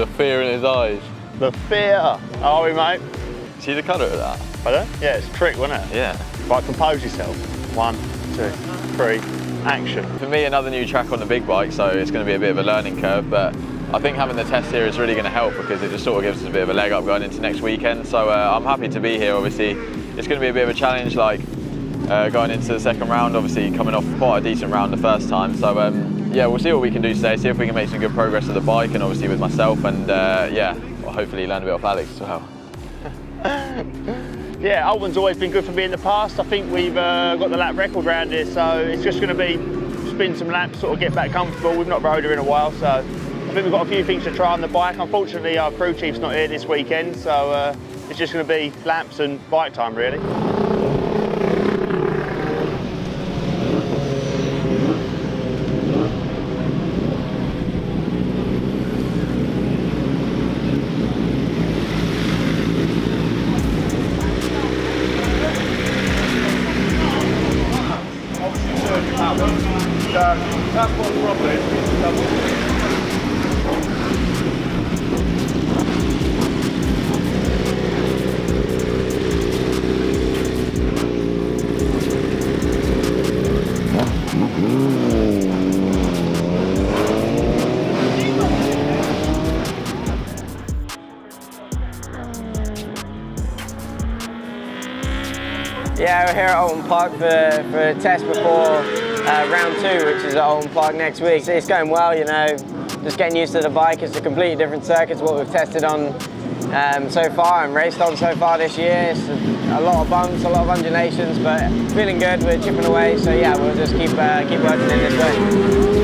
the fear in his eyes. The fear. Are we, mate? See the colour of that? Pardon? Yeah, it's a trick, wasn't it? Yeah. Right, compose yourself. 1, 2, 3, action. For me, another new track on the big bike, so it's going to be a bit of a learning curve, but I think having the test here is really going to help because it just sort of gives us a bit of a leg up going into next weekend. So I'm happy to be here. Obviously, it's going to be a bit of a challenge, like going into the second round, obviously coming off quite a decent round the first time. So yeah, we'll see what we can do today, see if we can make some good progress with the bike and obviously with myself, and yeah, well, hopefully learn a bit off Alex as well. Yeah, Oulton's always been good for me in the past. I think we've got the lap record round here, so it's just going to be spin some laps, sort of get back comfortable. We've not rode her in a while, so I think we've got a few things to try on the bike. Unfortunately, our crew chief's not here this weekend, so it's just going to be laps and bike time, really. That's what the problem is. Yeah, we're here at Oulton Park for a test before round 2, which is at Oulton Park next week. So it's going well, you know, just getting used to the bike. It's a completely different circuit to what we've tested on so far and raced on so far this year. It's a lot of bumps, a lot of undulations, but feeling good. We're chipping away, so yeah, we'll just keep working in this way.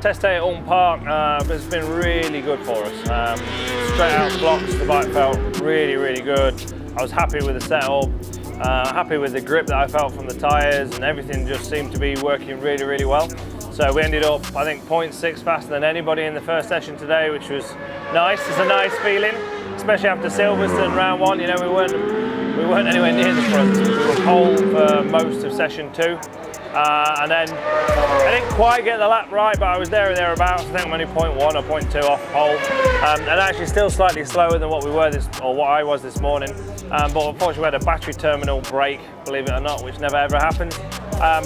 Test day at Oulton Park has been really good for us. Straight out blocks, the bike felt really, really good. I was happy with the setup, happy with the grip that I felt from the tyres, and everything just seemed to be working really, really well. So we ended up, I think, 0.6 faster than anybody in the first session today, which was nice. It's a nice feeling, especially after Silverstone round 1. You know, we weren't anywhere near the front. We were pole for most of session 2. And then I didn't quite get the lap right, but I was there or thereabouts. I think I'm only 0.1 or 0.2 off pole, and actually still slightly slower than what we were what I was this morning. But unfortunately, we had a battery terminal break, believe it or not, which never ever happens.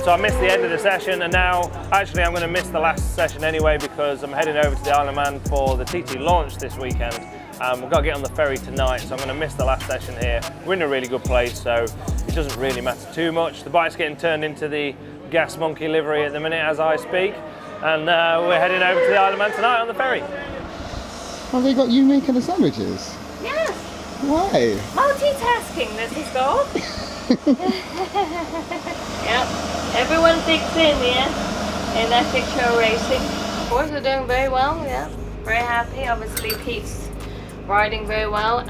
So I missed the end of the session, and now actually I'm going to miss the last session anyway because I'm heading over to the Isle of Man for the TT launch this weekend. We've got to get on the ferry tonight, so I'm going to miss the last session here. We're in a really good place, so it doesn't really matter too much. The bike's getting turned into the Gas Monkey livery at the minute as I speak, and we're heading over to the Isle of Man tonight on the ferry. Have they got you making the sandwiches? Yes. Why? Multitasking, this is called. Yep. Everyone digs in here in FHO Racing. Boys are doing very well, yeah. Very happy. Obviously Pete's riding very well.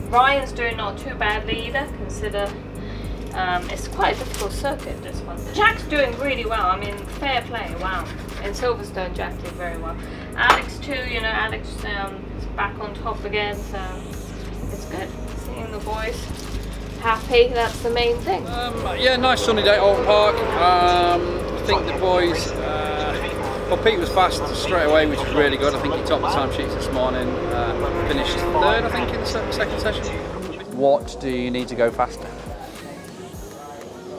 Ryan's doing not too badly either, consider it's quite a difficult circuit, this one. Jack's doing really well, I mean, fair play, wow. In Silverstone, Jack did very well. Alex too, you know, Alex is back on top again, so it's good. Seeing the boys happy, that's the main thing. Yeah, nice sunny day at Oulton Park. I think the boys, well, Pete was fast straight away, which was really good. I think he topped the time sheets this morning, finished 3rd, I think, in the second session. What do you need to go faster?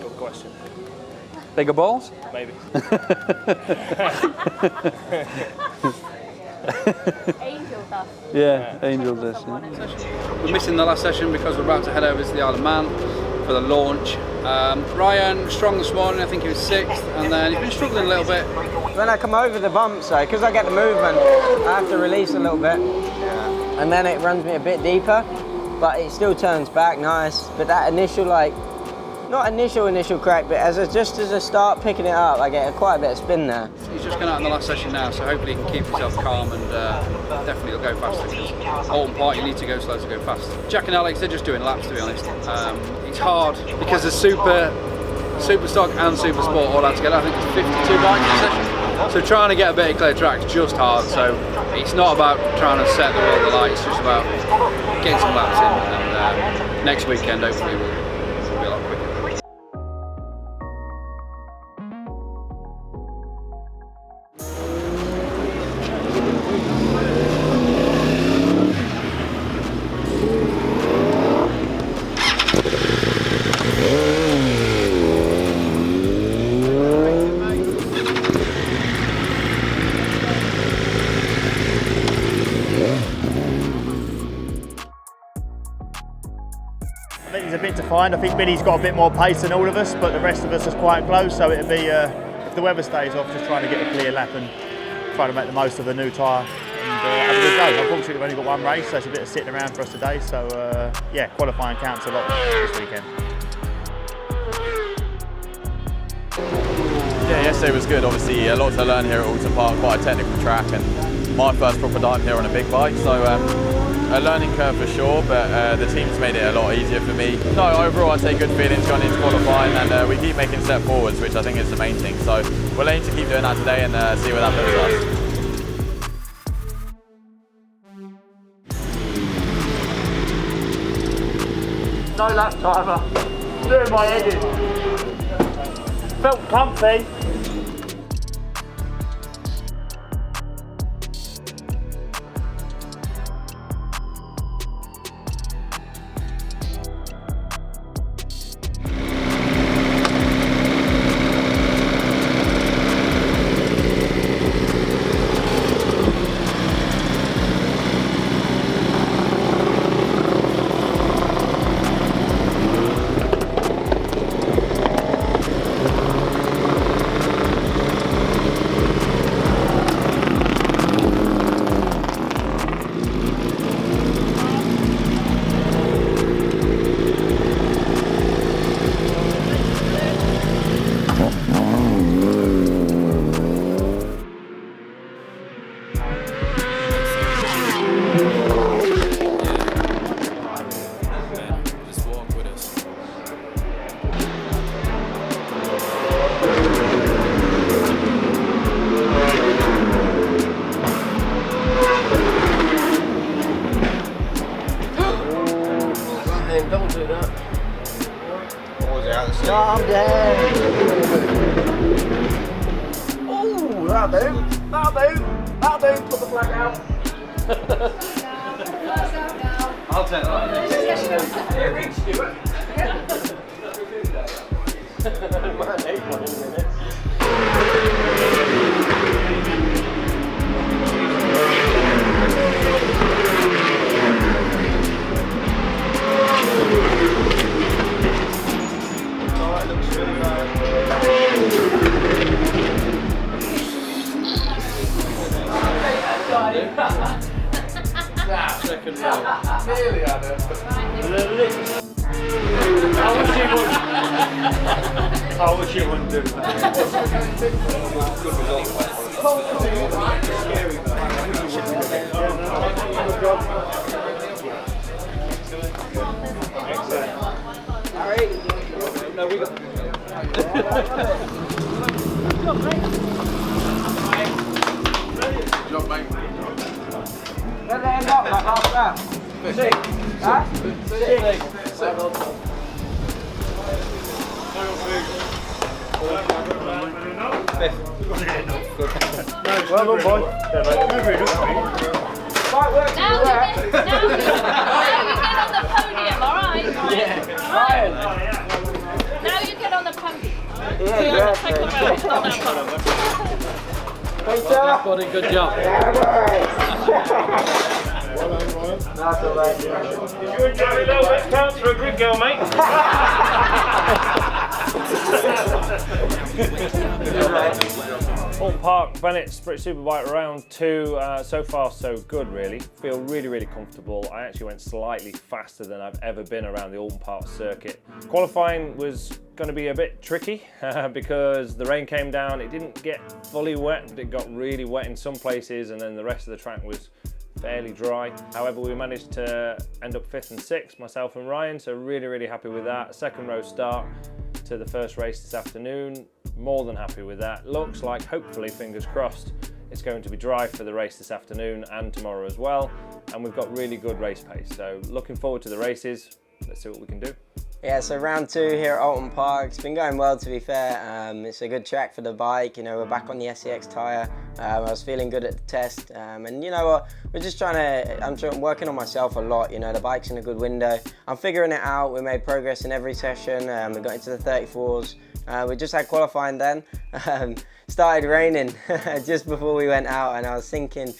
Good question. Bigger balls? Maybe. Angel does. Yeah, Angel does. Yeah. We're missing the last session because we're about to head over to the Isle of Man for the launch. Ryan, strong this morning, I think he was 6th, and then he's been struggling a little bit. When I come over the bumps, so because I get the movement, I have to release a little bit, and then it runs me a bit deeper, but it still turns back nice. But that initial, like, not initial crack, but just as I start picking it up, I get quite a bit of spin there. He's just gone out in the last session now, so hopefully he can keep himself calm and definitely he'll go faster. Because Oulton Park, you need to go slow to go fast. Jack and Alex, they're just doing laps, to be honest. It's hard because the Superstock and Supersport all out together. I think it's 52 bikes in a session. So trying to get a bit of clear track is just hard. So it's not about trying to set the world alight, it's just about getting some laps in. And next weekend, hopefully, we'll be a lot quicker. I think there's a bit to find. I think Billy's got a bit more pace than all of us, but the rest of us is quite close, so it'll be, if the weather stays off, just trying to get a clear lap and try to make the most of the new tyre and have a good go. Unfortunately, we've only got one race, so it's a bit of sitting around for us today, so yeah, qualifying counts a lot this weekend. Yeah, yesterday was good. Obviously, a lot to learn here at Oulton Park, quite a technical track, and my first proper time here on a big bike, so a learning curve for sure, but the team's made it a lot easier for me. No, overall I'd say good feelings going into qualifying, and we keep making step forwards, which I think is the main thing. So we'll aim to keep doing that today and see where that puts us. No lap timer. Doing my head in. Felt comfy. Don't do that. What was it out of the I'm dead. Oh, that'll do. That'll do. Put the flag out. I'll take that. Here, reach, Stuart. Might need one in a minute. Second row. Nearly had it. I wish you wouldn't do that. Good result. No, we got. Job, mate. Where they end up, like last lap? 6. Huh? 6. Well done, boy. Quite working Now for that. you get on the podium, alright? Yeah. Ryan. Now you get on the podium. Yeah, Take the road, it's not that problem. Peter. Buddy, good job. That's all right. You enjoy a little bit counts for a good girl, mate. You're right. Oulton Park, Bennetts British Superbike round 2. So far so good really. Feel really comfortable. I actually went slightly faster than I've ever been around the Oulton Park circuit. Qualifying was going to be a bit tricky because the rain came down. It didn't get fully wet, but it got really wet in some places, and then the rest of the track was fairly dry. However, we managed to end up 5th and 6th, myself and Ryan, so really happy with that. Second row start to the first race this afternoon. More than happy with that. Looks like, hopefully, fingers crossed, it's going to be dry for the race this afternoon and tomorrow as well. And we've got really good race pace. So looking forward to the races. Let's see what we can do. Yeah, so round 2 here at Oulton Park. It's been going well, to be fair. It's a good track for the bike. You know, we're back on the SEX tyre. I was feeling good at the test. And you know what, we're just I'm working on myself a lot. You know, the bike's in a good window. I'm figuring it out. We made progress in every session. We got into the 34s. We just had qualifying then. Started raining just before we went out, and I was thinking,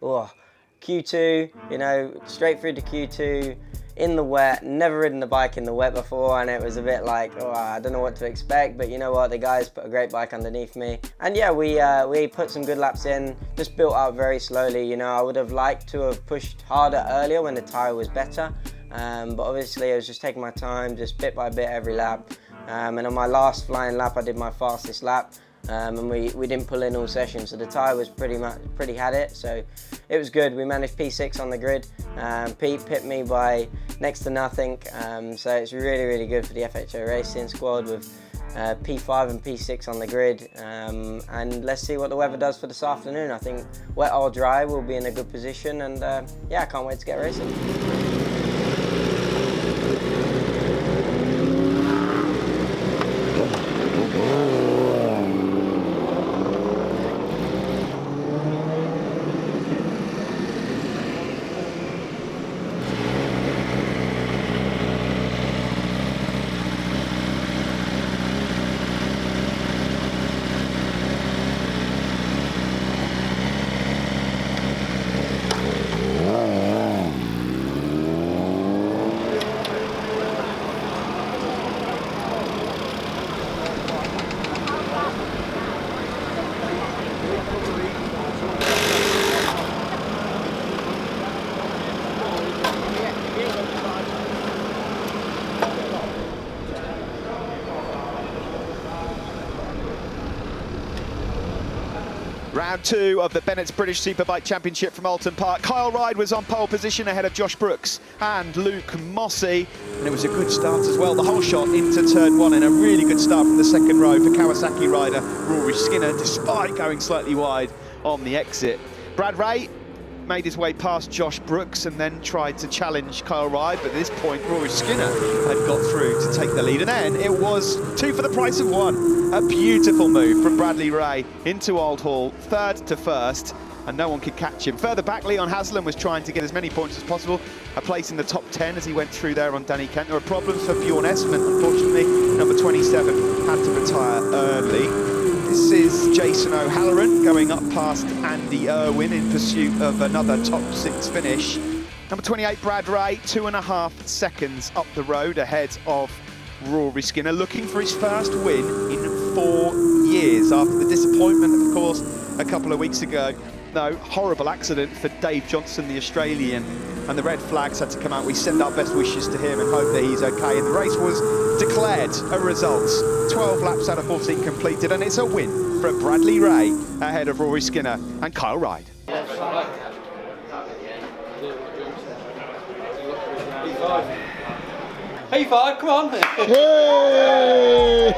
oh, Q2, you know, straight through to Q2, in the wet, never ridden the bike in the wet before, and it was a bit like, oh, I don't know what to expect, but you know what, the guys put a great bike underneath me. And yeah, we put some good laps in, just built up very slowly. You know, I would have liked to have pushed harder earlier when the tyre was better, but obviously I was just taking my time, just bit by bit every lap. And on my last flying lap, I did my fastest lap, and we didn't pull in all sessions, so the tyre was pretty had it, so it was good. We managed P6 on the grid. Pete pipped me by next to nothing, so it's really good for the FHO Racing squad with P5 and P6 on the grid, and let's see what the weather does for this afternoon. I think wet or dry, we'll be in a good position, and yeah, I can't wait to get racing. Round 2 of the Bennetts British Superbike Championship from Oulton Park. Kyle Ryde was on pole position ahead of Josh Brooks and Luke Mossey, and it was a good start as well. The whole shot into turn 1, and a really good start from the second row for Kawasaki rider Rory Skinner, despite going slightly wide on the exit. Brad Ray made his way past Josh Brooks and then tried to challenge Kyle Ryde, but at this point Rory Skinner had got through to take the lead, and then it was 2 for the price of 1. A beautiful move from Bradley Ray into Old Hall, 3rd to 1st, and no one could catch him. Further back, Leon Haslam was trying to get as many points as possible, a place in the top 10 as he went through there on Danny Kent. There were problems for Bjorn Esmond, unfortunately. Number 27 had to retire early. This is Jason O'Halloran going up past Andy Irwin in pursuit of another top 6 finish. Number 28, Brad Ray, 2.5 seconds up the road ahead of Rory Skinner, looking for his first win in 4 years after the disappointment, of course, a couple of weeks ago. No, horrible accident for Dave Johnson, the Australian, and the red flags had to come out. We send our best wishes to him and hope that he's okay. And the race was declared a result. 12 laps out of 14 completed, and it's a win for Bradley Ray ahead of Rory Skinner and Kyle Ryde. P5, come on! Yay!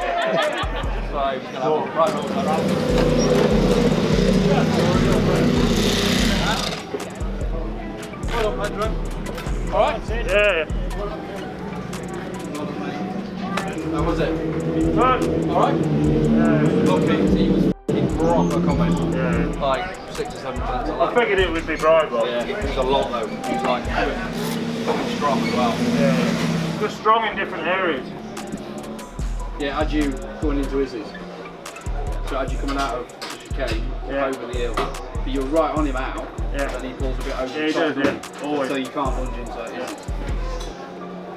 All right? Yeah. How was it? Good. All right? Yeah. Look, he was fucking proper coming. Yeah. Like 6 or 7 times a I lap. figured it would be bright, but Yeah, he was a lot though. He was like fucking strong as well. yeah. Just strong in different areas. Yeah, had you going into Izzy's. So had you coming out of the chicane, Yeah. over the hill, but you're right on him out, Yeah. and he pulls a bit over Yeah, he the top, does, doesn't yeah. Always. So you can't plunge into it. Yeah.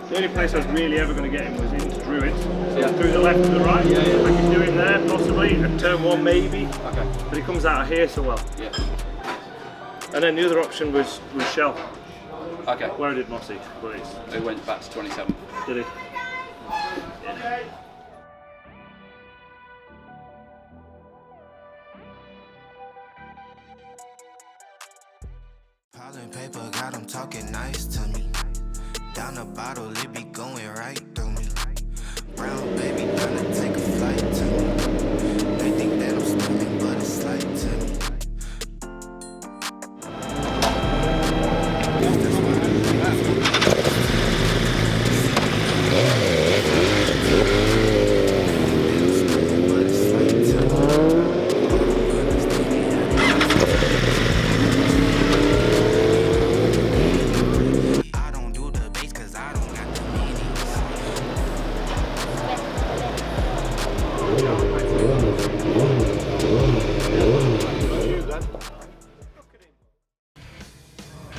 The only place I was really ever going to get him was into Druid. So Yeah. through the left and the right. Yeah, yeah. I can do him there, possibly. at turn 1 maybe, Okay. but he comes out of here so well. Yeah. And then the other option was Shell, Okay. where did Mossy, please? He went back to 27. Did he? Piling paper got 'em talking nice to me. Down the bottle, it be going right through me. Brown baby tryna take a flight to me. They think that I'm stunning, but it's slight to me.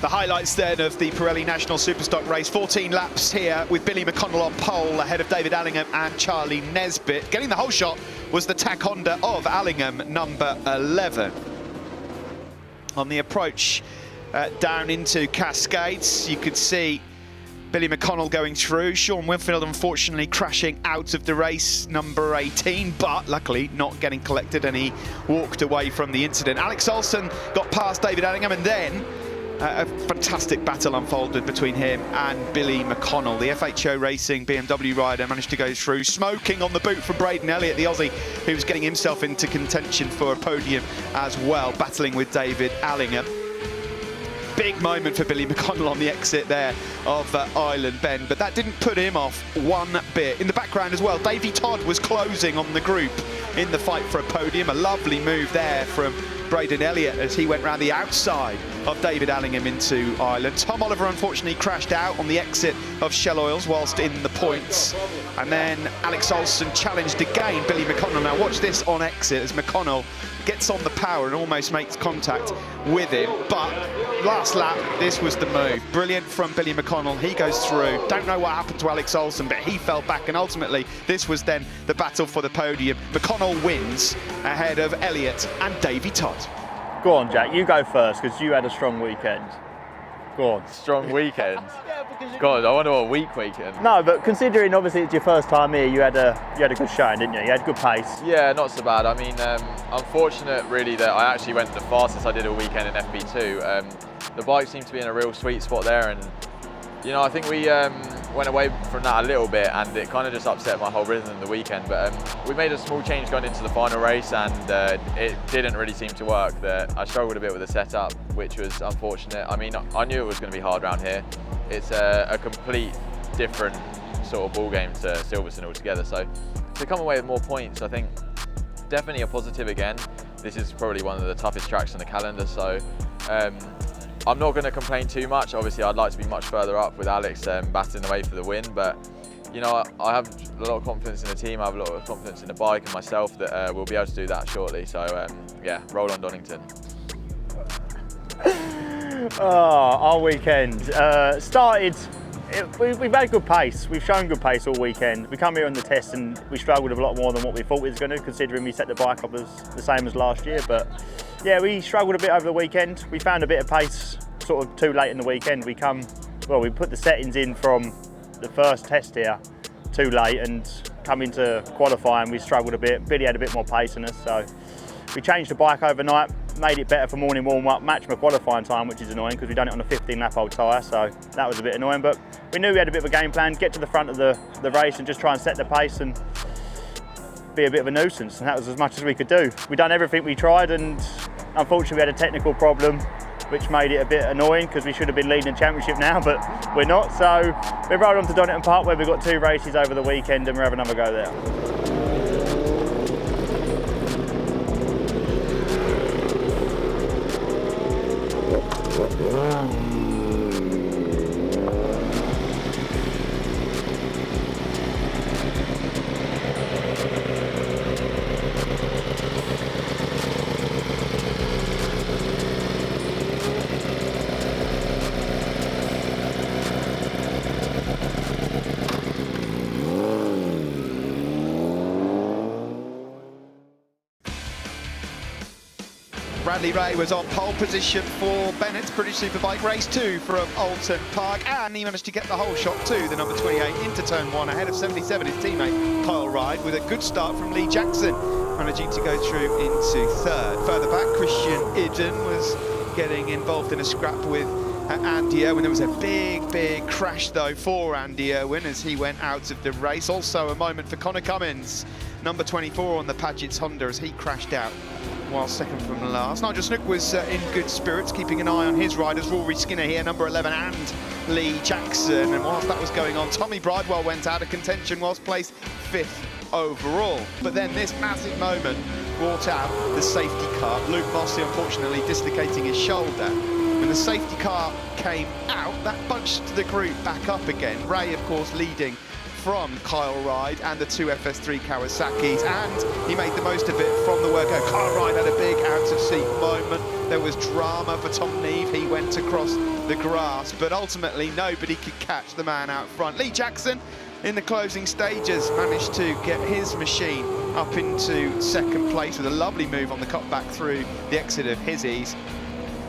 The highlights then of the Pirelli National Superstock race. 14 laps here with Billy McConnell on pole ahead of David Allingham and Charlie Nesbitt. Getting the whole shot was the TAC Honda of Allingham, number 11. On the approach down into Cascades, you could see Billy McConnell going through. Sean Winfield unfortunately crashing out of the race, number 18, but luckily not getting collected, and he walked away from the incident. Alex Olsen got past David Allingham, and then a fantastic battle unfolded between him and Billy McConnell. The FHO Racing BMW rider managed to go through, smoking on the boot from Braden Elliott, the Aussie, who was getting himself into contention for a podium as well, battling with David Allingham. Big moment for Billy McConnell on the exit there of Island Bend, but that didn't put him off one bit. In the background as well, Davey Todd was closing on the group in the fight for a podium. A lovely move there from Braden Elliott as he went round the outside of David Allingham into Ireland. Tom Oliver unfortunately crashed out on the exit of Shell Oils whilst in the points. And then Alex Olsen challenged again Billy McConnell. Now watch this on exit as McConnell gets on the power and almost makes contact with him. But last lap, this was the move. Brilliant from Billy McConnell. He goes through. Don't know what happened to Alex Olsen, but he fell back. And ultimately, this was then the battle for the podium. McConnell wins ahead of Elliott and Davey Todd. Go on, Jack, you go first because you had a strong weekend. Go on. Strong weekend. God, I wonder what weekend. No, but considering obviously it's your first time here, you had a good showing, didn't you? You had good pace. Yeah, not so bad. I mean, unfortunate really that I actually went the fastest I did all weekend in FP2. The bike seemed to be in a real sweet spot there, and you know, I think we went away from that a little bit, and it kind of just upset my whole rhythm of the weekend. But we made a small change going into the final race, and it didn't really seem to work. I struggled a bit with the setup, which was unfortunate. I mean, I knew it was going to be hard around here. It's a complete different sort of ball game to Silverstone altogether. So to come away with more points, I think definitely a positive again. This is probably one of the toughest tracks on the calendar, so I'm not going to complain too much. Obviously, I'd like to be much further up with Alex battling the way for the win, but you know, I have a lot of confidence in the team. I have a lot of confidence in the bike and myself that we'll be able to do that shortly. So yeah, roll on Donington. Oh, our weekend started. We've had good pace. We've shown good pace all weekend. We come here on the test and we struggled a lot more than what we thought we was going to, considering we set the bike up as the same as last year. But yeah, we struggled a bit over the weekend. We found a bit of pace sort of too late in the weekend. We put the settings in from the first test here too late, and coming to qualifying we struggled a bit. Billy had a bit more pace in us, so we changed the bike overnight, made it better for morning warm-up, matched my qualifying time, which is annoying because we've done it on a 15-lap old tyre, so that was a bit annoying. But we knew we had a bit of a game plan, get to the front of the race and just try and set the pace and be a bit of a nuisance, and that was as much as we could do. We've done everything we tried, and unfortunately we had a technical problem which made it a bit annoying because we should have been leading the championship now, but we're not. So we rode on to Donington Park where we've got 2 races over the weekend and we're having another go there. Bradley Ray was on pole position for Bennetts British Superbike Race 2 from Oulton Park, and he managed to get the whole shot too, the number 28, into turn 1 ahead of 77, his teammate Kyle Ride, with a good start from Lee Jackson, managing to go through into third. Further back, Christian Idden was getting involved in a scrap with Andy Irwin. There was a big crash though for Andy Irwin as he went out of the race. Also a moment for Connor Cummins, number 24 on the Paget's Honda, as he crashed out while second from last. Nigel Snook was in good spirits, keeping an eye on his riders. Rory Skinner here, number 11, and Lee Jackson. And whilst that was going on, Tommy Bridewell went out of contention whilst placed 5th overall. But then this massive moment brought out the safety car. Luke Mossey unfortunately dislocating his shoulder. When the safety car came out, that bunched the group back up again. Ray, of course, leading from Kyle Ride and the 2 FS3 Kawasaki's, and he made the most of it from the workout. Kyle Ride had a big out-of-seat moment. There was drama for Tom Neve. He went across the grass, but ultimately nobody could catch the man out front. Lee Jackson, in the closing stages, managed to get his machine up into second place with a lovely move on the cutback through the exit of Hizzies.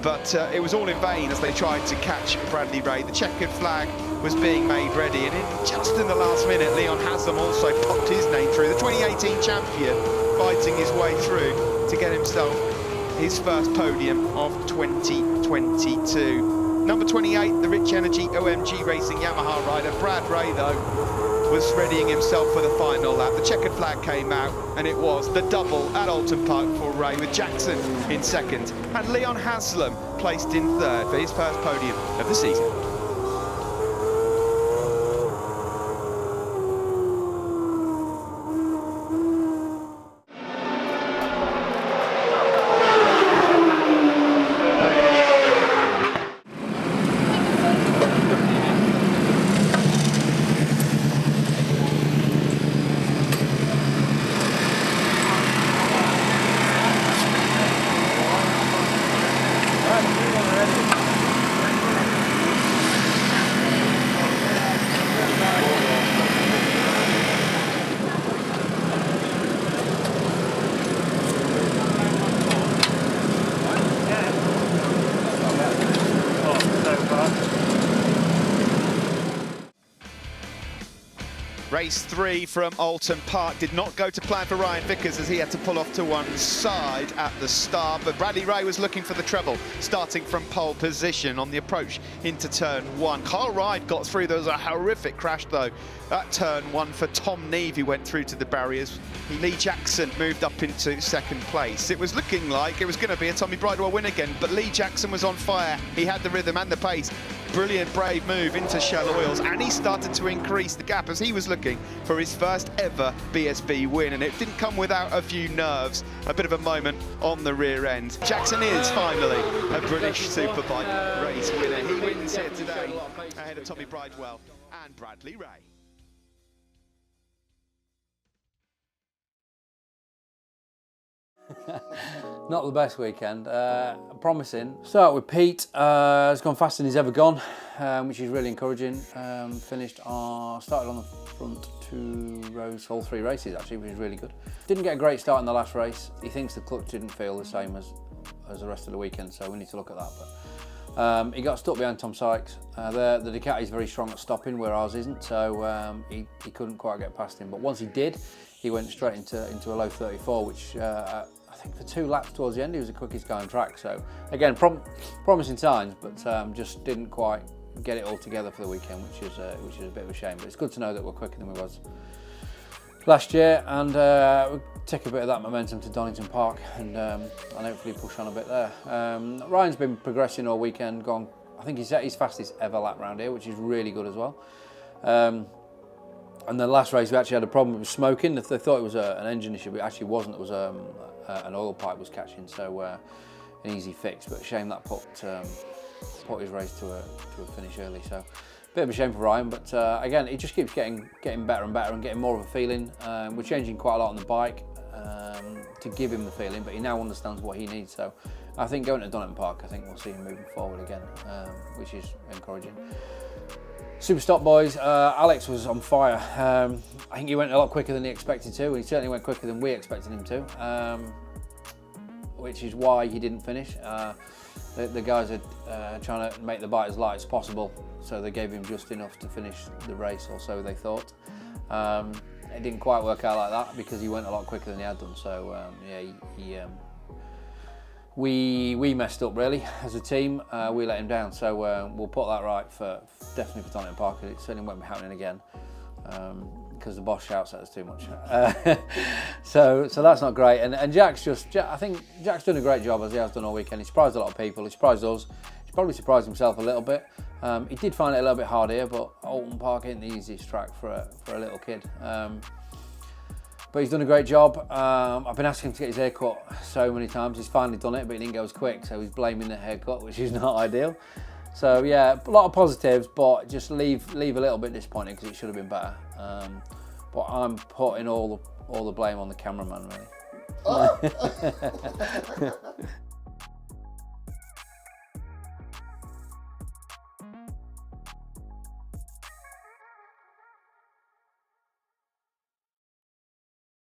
But it was all in vain as they tried to catch Bradley Ray. The checkered flag was being made ready, and just in the last minute, Leon Haslam also popped his name through. The 2018 champion fighting his way through to get himself his first podium of 2022. Number 28, the Rich Energy OMG Racing Yamaha rider, Brad Ray, though, was readying himself for the final lap. The checkered flag came out, and it was the double at Oulton Park for Ray, with Jackson in second and Leon Haslam placed in third for his first podium of the season. Race 3 from Oulton Park did not go to plan for Ryan Vickers, as he had to pull off to one side at the start, but Bradley Ray was looking for the treble, starting from pole position on the approach into turn 1. Kyle Ride got through. There was a horrific crash though at turn 1 for Tom Neve, who went through to the barriers. Lee Jackson moved up into second place. It was looking like it was going to be a Tommy Bridewell win again, but Lee Jackson was on fire. He had the rhythm and the pace. Brilliant, brave move into Shell Oils, and he started to increase the gap as he was looking for his first ever BSB win, and it didn't come without a few nerves. A bit of a moment on the rear end. Jackson is finally a British Superbike race winner. He wins here today ahead of Tommy Bridewell and Bradley Ray. Not the best weekend, promising. Start with Pete, has gone faster than he's ever gone, which is really encouraging. Started on the front 2 rows, all 3 races actually, which is really good. Didn't get a great start in the last race. He thinks the clutch didn't feel the same as the rest of the weekend, so we need to look at that. But he got stuck behind Tom Sykes. The Ducati is very strong at stopping, where ours isn't, so he couldn't quite get past him. But once he did, he went straight into a low 34, which I think for 2 laps towards the end, he was the quickest guy on track. So again, promising signs, but just didn't quite get it all together for the weekend, which is a bit of a shame. But it's good to know that we're quicker than we was last year, and we'll take a bit of that momentum to Donington Park, and hopefully push on a bit there. Ryan's been progressing all weekend. I think he's at his fastest ever lap round here, which is really good as well. And the last race we actually had a problem with smoking. They thought it was an engine issue, but it actually wasn't. It was an oil pipe was catching, so an easy fix. But a shame that put his race to a finish early. So bit of a shame for Ryan, but again, he just keeps getting better and better and getting more of a feeling. We're changing quite a lot on the bike to give him the feeling, but he now understands what he needs. So I think going to Donington Park, I think we'll see him moving forward again, which is encouraging. Superstock boys, Alex was on fire. I think he went a lot quicker than he expected to, and he certainly went quicker than we expected him to. which is why he didn't finish. The guys are trying to make the bike as light as possible, so they gave him just enough to finish the race, or so they thought. It didn't quite work out like that because he went a lot quicker than he had done. So yeah, we messed up really as a team. We let him down. So we'll put that right for definitely for Oulton Park. It certainly won't be happening again because the boss shouts at us too much. So that's not great. And I think Jack's done a great job, as he has done all weekend. He surprised a lot of people. He surprised us. He's probably surprised himself a little bit. He did find it a little bit hard here, but Oulton Park ain't the easiest track for a little kid. But he's done a great job. I've been asking him to get his hair cut so many times. He's finally done it, but he didn't go as quick, so he's blaming the haircut, which is not ideal. So yeah, a lot of positives, but just leave a little bit disappointed because it should have been better. But I'm putting all the blame on the cameraman, really.